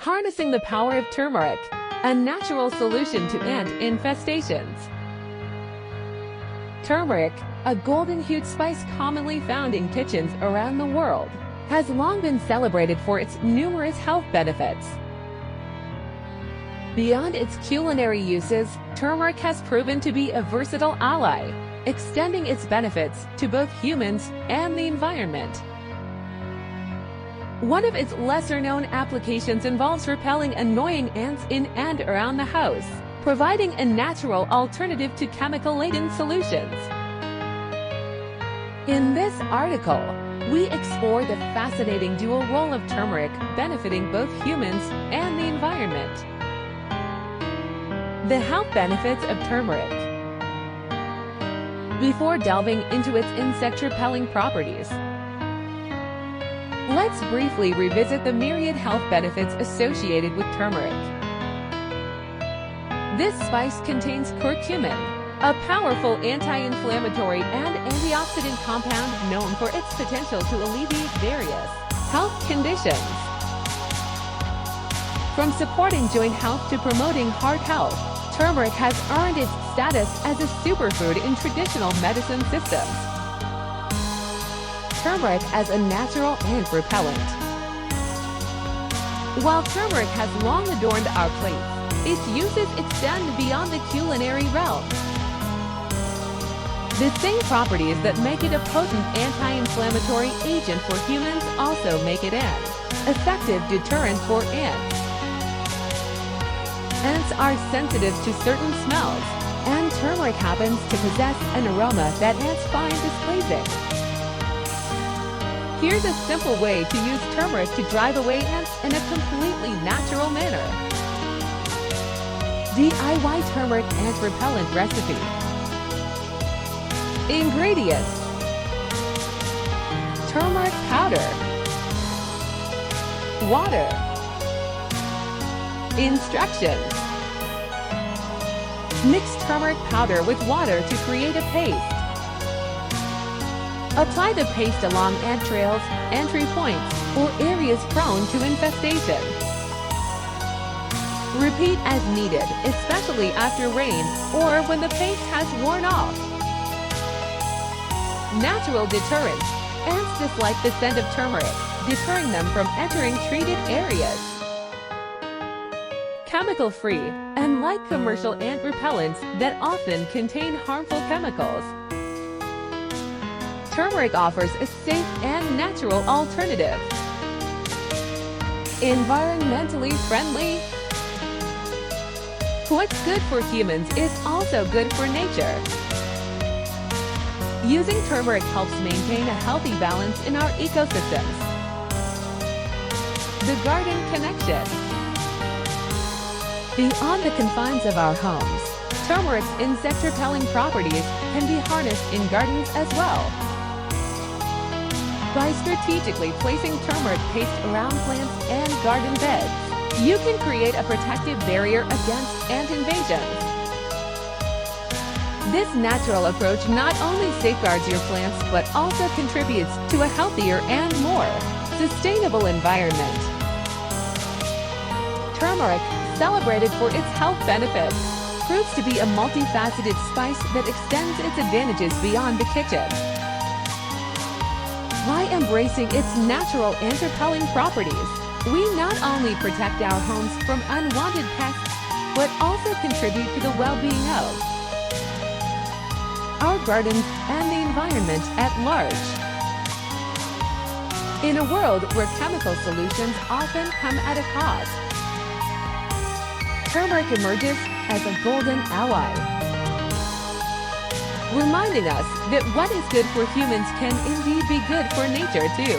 Harnessing the power of turmeric, a natural solution to ant infestations. Turmeric, a golden-hued spice commonly found in kitchens around the world, has long been celebrated for its numerous health benefits. Beyond its culinary uses, turmeric has proven to be a versatile ally, extending its benefits to both humans and the environment. One of its lesser-known applications involves repelling annoying ants in and around the house, providing a natural alternative to chemical-laden solutions. In this article, we explore the fascinating dual role of turmeric benefiting both humans and the environment. The health benefits of turmeric. Before delving into its insect-repelling properties, let's briefly revisit the myriad health benefits associated with turmeric. This spice contains curcumin, a powerful anti-inflammatory and antioxidant compound known for its potential to alleviate various health conditions. From supporting joint health to promoting heart health, turmeric has earned its status as a superfood in traditional medicine systems. Turmeric as a natural ant repellent. While turmeric has long adorned our plates, its uses extend beyond the culinary realm. The same properties that make it a potent anti-inflammatory agent for humans also make it an effective deterrent for ants. Ants are sensitive to certain smells, and turmeric happens to possess an aroma that ants find displeasing. Here's a simple way to use turmeric to drive away ants in a completely natural manner. DIY turmeric ant repellent recipe. Ingredients: turmeric powder, water. Instructions: mix turmeric powder with water to create a paste. Apply the paste along ant trails, entry points, or areas prone to infestation. Repeat as needed, especially after rain or when the paste has worn off. Natural deterrent. Ants dislike the scent of turmeric, deterring them from entering treated areas. Chemical-free, unlike commercial ant repellents that often contain harmful chemicals. Turmeric offers a safe and natural alternative. Environmentally friendly. What's good for humans is also good for nature. Using turmeric helps maintain a healthy balance in our ecosystems. The garden connection. Beyond the confines of our homes, turmeric's insect-repelling properties can be harnessed in gardens as well. By strategically placing turmeric paste around plants and garden beds, you can create a protective barrier against ant invasions. This natural approach not only safeguards your plants but also contributes to a healthier and more sustainable environment. Turmeric, celebrated for its health benefits, proves to be a multifaceted spice that extends its advantages beyond the kitchen. By embracing its natural ant-repelling properties, we not only protect our homes from unwanted pests, but also contribute to the well-being of our gardens and the environment at large. In a world where chemical solutions often come at a cost, turmeric emerges as a golden ally, reminding us that what is good for humans can indeed be good for nature too.